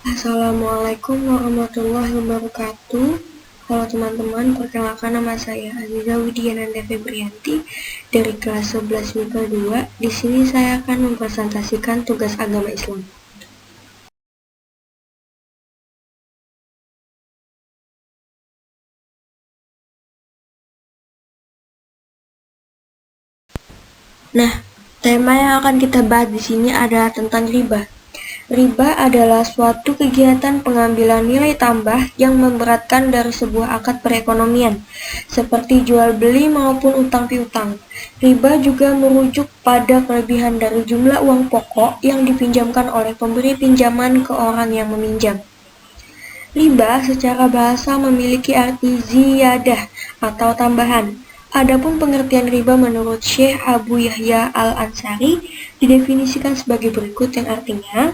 Assalamualaikum warahmatullahi wabarakatuh. Halo teman-teman, perkenalkan nama saya Aziza Widiananda Febrianti dari kelas 11 MIPA 2. Di sini saya akan mempresentasikan tugas agama Islam. Nah, tema yang akan kita bahas di sini adalah tentang riba. Riba adalah suatu kegiatan pengambilan nilai tambah yang memberatkan dari sebuah akad perekonomian, seperti jual beli maupun utang piutang. Riba juga merujuk pada kelebihan dari jumlah uang pokok yang dipinjamkan oleh pemberi pinjaman ke orang yang meminjam. Riba secara bahasa memiliki arti ziyadah atau tambahan. Adapun pengertian riba menurut Syekh Abu Yahya Al-Ansari didefinisikan sebagai berikut, yang artinya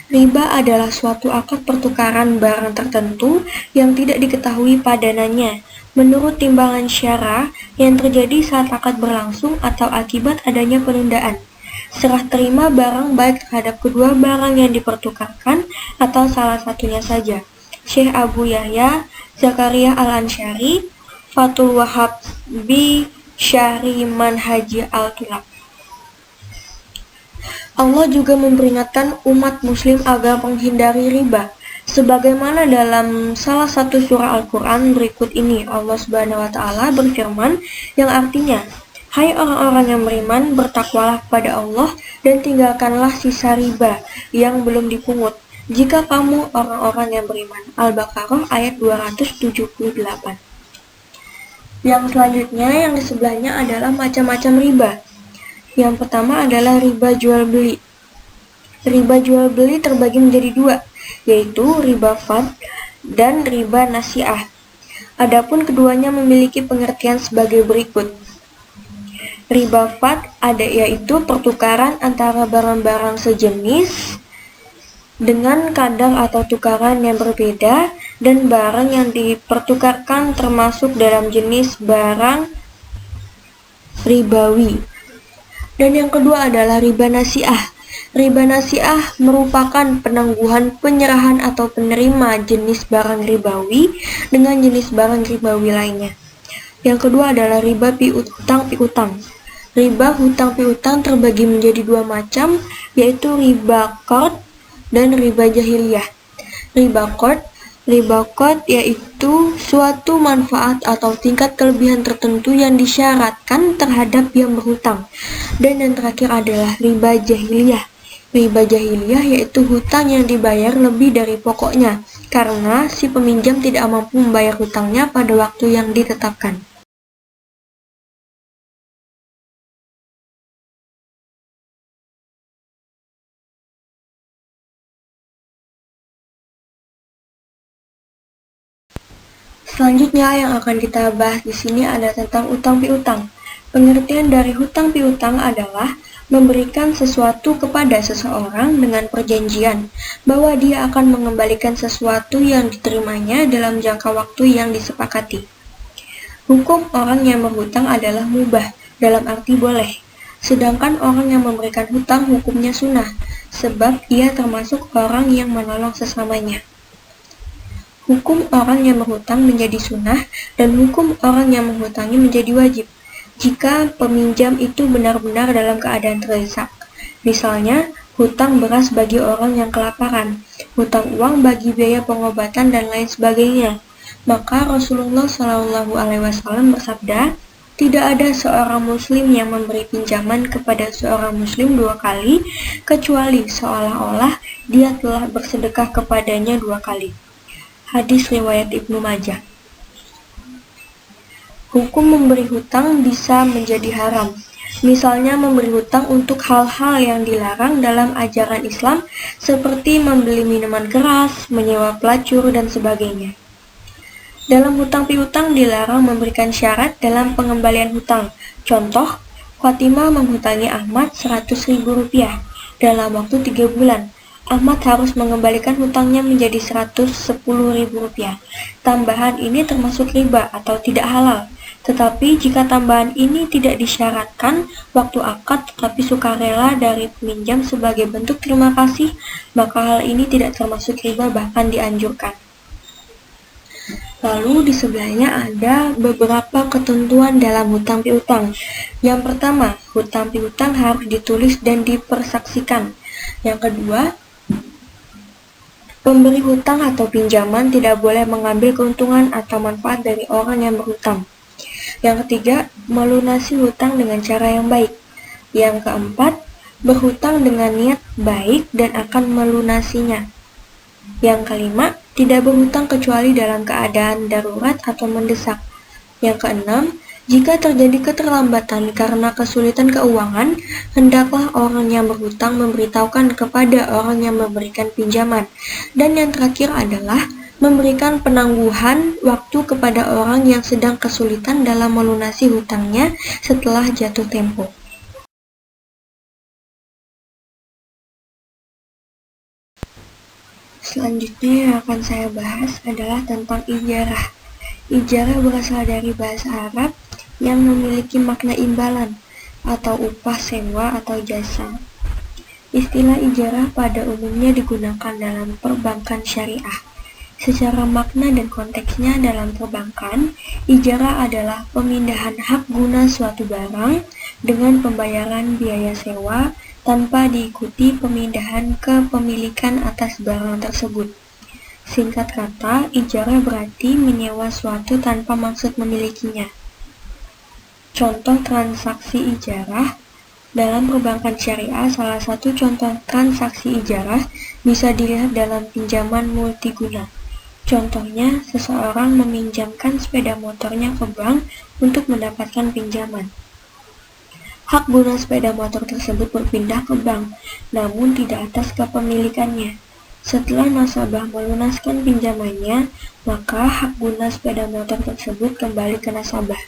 riba adalah suatu akad pertukaran barang tertentu yang tidak diketahui padanannya menurut timbangan syara yang terjadi saat akad berlangsung atau akibat adanya penundaan. Serah terima barang baik terhadap kedua barang yang dipertukarkan atau salah satunya saja. Syekh Abu Yahya Zakaria Al-Ansyari, Fathul Wahab bi Syahri Manhaji Al-Tulab. Allah juga memperingatkan umat muslim agar menghindari riba. Sebagaimana dalam salah satu surah Al-Quran berikut ini, Allah Subhanahu wa Ta'ala berfirman yang artinya, "Hai orang-orang yang beriman, bertakwalah kepada Allah dan tinggalkanlah sisa riba yang belum dipungut, jika kamu orang-orang yang beriman." Al-Baqarah ayat 278. Yang selanjutnya, yang di sebelahnya adalah macam-macam riba. Yang pertama adalah riba jual beli. Riba jual beli terbagi menjadi dua, yaitu riba fad dan riba nasiah. Adapun keduanya memiliki pengertian sebagai berikut. Riba fad yaitu pertukaran antara barang-barang sejenis dengan kadar atau tukaran yang berbeda, dan barang yang dipertukarkan termasuk dalam jenis barang ribawi. Dan yang kedua adalah riba nasiah. Riba nasiah merupakan penangguhan penyerahan atau penerima jenis barang ribawi dengan jenis barang ribawi lainnya. Yang kedua adalah riba hutang piutang. Riba hutang piutang terbagi menjadi dua macam, yaitu riba qard dan riba jahiliyah. Riba qard yaitu suatu manfaat atau tingkat kelebihan tertentu yang disyaratkan terhadap yang berhutang. Dan yang terakhir adalah riba jahiliyah. Riba jahiliyah yaitu hutang yang dibayar lebih dari pokoknya karena si peminjam tidak mampu membayar hutangnya pada waktu yang ditetapkan. Selanjutnya yang akan kita bahas di sini adalah tentang utang piutang. Pengertian dari hutang piutang adalah memberikan sesuatu kepada seseorang dengan perjanjian bahwa dia akan mengembalikan sesuatu yang diterimanya dalam jangka waktu yang disepakati. Hukum orang yang berhutang adalah mubah, dalam arti boleh. Sedangkan orang yang memberikan hutang hukumnya sunnah, sebab ia termasuk orang yang menolong sesamanya. Hukum orang yang berhutang menjadi sunnah dan hukum orang yang menghutangi menjadi wajib jika peminjam itu benar-benar dalam keadaan terdesak. Misalnya, hutang beras bagi orang yang kelaparan, hutang uang bagi biaya pengobatan dan lain sebagainya. Maka Rasulullah SAW bersabda, "Tidak ada seorang muslim yang memberi pinjaman kepada seorang muslim dua kali, kecuali seolah-olah dia telah bersedekah kepadanya dua kali." Hadis riwayat Ibnu Majah. Hukum memberi hutang bisa menjadi haram. Misalnya memberi hutang untuk hal-hal yang dilarang dalam ajaran Islam seperti membeli minuman keras, menyewa pelacur, dan sebagainya. Dalam hutang piutang dilarang memberikan syarat dalam pengembalian hutang. Contoh, Fatimah menghutangi Ahmad Rp100.000 dalam waktu 3 bulan. Ahmad harus mengembalikan hutangnya menjadi Rp110.000. Tambahan ini termasuk riba atau tidak halal, Tetapi jika tambahan ini tidak disyaratkan waktu akad tetapi sukarela dari peminjam sebagai bentuk terima kasih, maka hal ini tidak termasuk riba, bahkan dianjurkan. Lalu di sebelahnya ada beberapa ketentuan dalam hutang piutang. Yang pertama, hutang piutang harus ditulis dan dipersaksikan. Yang kedua, pemberi hutang atau pinjaman tidak boleh mengambil keuntungan atau manfaat dari orang yang berhutang. Yang ketiga, melunasi hutang dengan cara yang baik. Yang keempat, berhutang dengan niat baik dan akan melunasinya. Yang kelima, tidak berhutang kecuali dalam keadaan darurat atau mendesak. Yang keenam, jika terjadi keterlambatan karena kesulitan keuangan, hendaklah orang yang berhutang memberitahukan kepada orang yang memberikan pinjaman. Dan yang terakhir adalah memberikan penangguhan waktu kepada orang yang sedang kesulitan dalam melunasi hutangnya setelah jatuh tempo. Selanjutnya yang akan saya bahas adalah tentang ijarah. Ijarah berasal dari bahasa Arab yang memiliki makna imbalan atau upah sewa atau jasa. Istilah ijarah pada umumnya digunakan dalam perbankan syariah. Secara makna dan konteksnya dalam perbankan, ijarah adalah pemindahan hak guna suatu barang dengan pembayaran biaya sewa tanpa diikuti pemindahan kepemilikan atas barang tersebut. Singkat kata, ijarah berarti menyewa suatu tanpa maksud memilikinya. Contoh transaksi ijarah dalam perbankan syariah, salah satu contoh transaksi ijarah bisa dilihat dalam pinjaman multiguna. Contohnya, seseorang meminjamkan sepeda motornya ke bank untuk mendapatkan pinjaman. Hak guna sepeda motor tersebut berpindah ke bank, namun tidak atas kepemilikannya. Setelah nasabah melunaskan pinjamannya, maka hak guna sepeda motor tersebut kembali ke nasabah.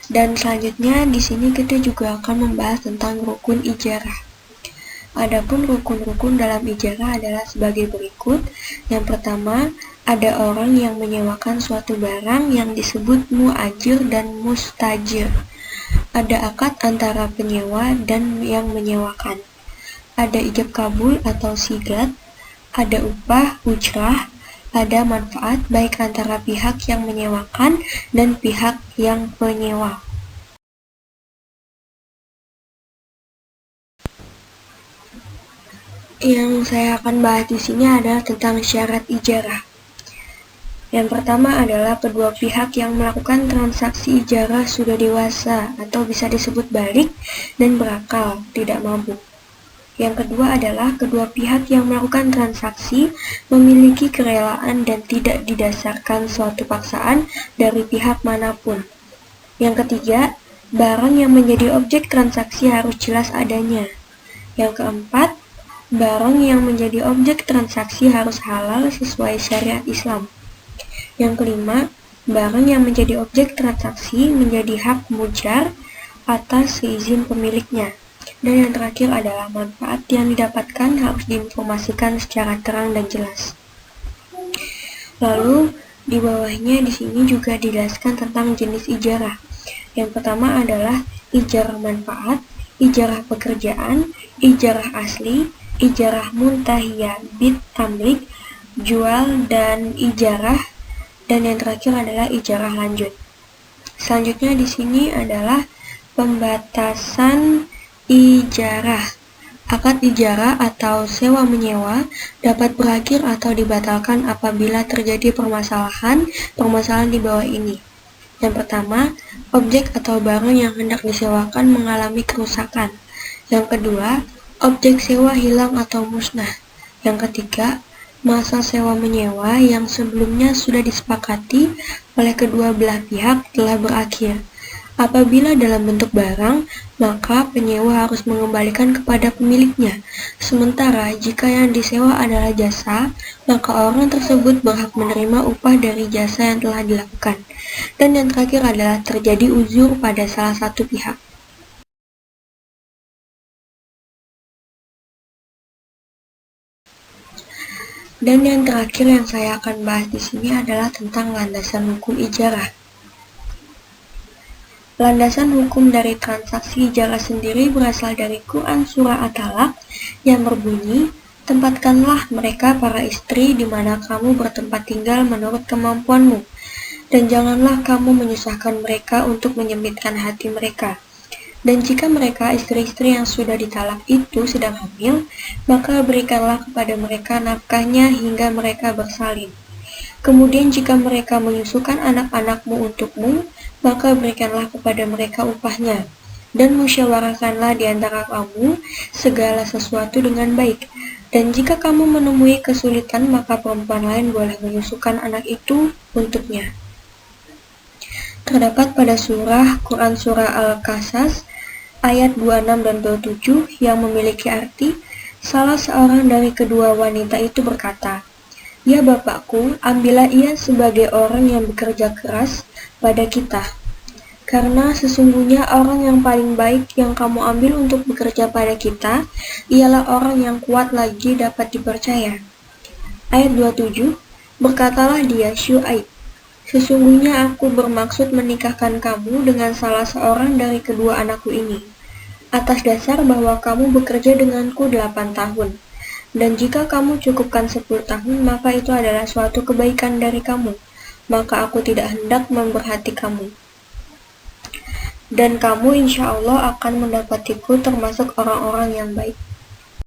Dan selanjutnya di sini kita juga akan membahas tentang rukun ijarah. Adapun rukun-rukun dalam ijarah adalah sebagai berikut. Yang pertama, ada orang yang menyewakan suatu barang yang disebut mu'ajir dan mustajir. Ada akad antara penyewa dan yang menyewakan. Ada ijab kabul atau sigat. Ada upah, ujrah. Ada manfaat baik antara pihak yang menyewakan dan pihak yang penyewa. Yang saya akan bahas di sini adalah tentang syarat ijarah. Yang pertama adalah kedua pihak yang melakukan transaksi ijarah sudah dewasa atau bisa disebut balik dan berakal, tidak mabuk. Yang kedua adalah kedua pihak yang melakukan transaksi memiliki kerelaan dan tidak didasarkan suatu paksaan dari pihak manapun. Yang ketiga, barang yang menjadi objek transaksi harus jelas adanya. Yang keempat, barang yang menjadi objek transaksi harus halal sesuai syariat Islam. Yang kelima, barang yang menjadi objek transaksi menjadi hak mujar atas seizin pemiliknya. Dan yang terakhir adalah manfaat yang didapatkan harus diinformasikan secara terang dan jelas. Lalu di bawahnya di sini juga dijelaskan tentang jenis ijarah. Yang pertama adalah ijarah manfaat, ijarah pekerjaan, ijarah asli, ijarah muntahiyah bit tamlik, jual dan ijarah, dan yang terakhir adalah ijarah lanjut. Selanjutnya di sini adalah pembatasan ijarah. Akad ijarah atau sewa menyewa dapat berakhir atau dibatalkan apabila terjadi permasalahan di bawah ini. Yang pertama, objek atau barang yang hendak disewakan mengalami kerusakan. Yang kedua, objek sewa hilang atau musnah. Yang ketiga, masa sewa menyewa yang sebelumnya sudah disepakati oleh kedua belah pihak telah berakhir. Apabila dalam bentuk barang, maka penyewa harus mengembalikan kepada pemiliknya. Sementara jika yang disewa adalah jasa, maka orang tersebut berhak menerima upah dari jasa yang telah dilakukan. Dan yang terakhir adalah terjadi uzur pada salah satu pihak. Dan yang terakhir yang saya akan bahas di sini adalah tentang landasan hukum ijarah. Landasan hukum dari transaksi jalan sendiri berasal dari Quran Surah At-Talaq yang berbunyi, tempatkanlah mereka para istri di mana kamu bertempat tinggal menurut kemampuanmu, dan janganlah kamu menyusahkan mereka untuk menyempitkan hati mereka. Dan jika mereka istri-istri yang sudah ditalak itu sedang hamil, maka berikanlah kepada mereka nafkahnya hingga mereka bersalin. Kemudian jika mereka menyusukan anak-anakmu untukmu, maka berikanlah kepada mereka upahnya. Dan musyawarahkanlah di antara kamu segala sesuatu dengan baik. Dan jika kamu menemui kesulitan, maka perempuan lain boleh menyusukan anak itu untuknya. Terdapat pada Quran Surah Al-Qasas ayat 26 dan 27 yang memiliki arti, salah seorang dari kedua wanita itu berkata, "Ya Bapakku, ambillah ia sebagai orang yang bekerja keras pada kita. Karena sesungguhnya orang yang paling baik yang kamu ambil untuk bekerja pada kita, ialah orang yang kuat lagi dapat dipercaya." Ayat 27, berkatalah dia, Syuaib, "Sesungguhnya aku bermaksud menikahkan kamu dengan salah seorang dari kedua anakku ini, atas dasar bahwa kamu bekerja denganku 8 tahun. Dan jika kamu cukupkan 10 tahun, maka itu adalah suatu kebaikan dari kamu, maka aku tidak hendak memberhati kamu. Dan kamu insya Allah akan mendapatiku termasuk orang-orang yang baik."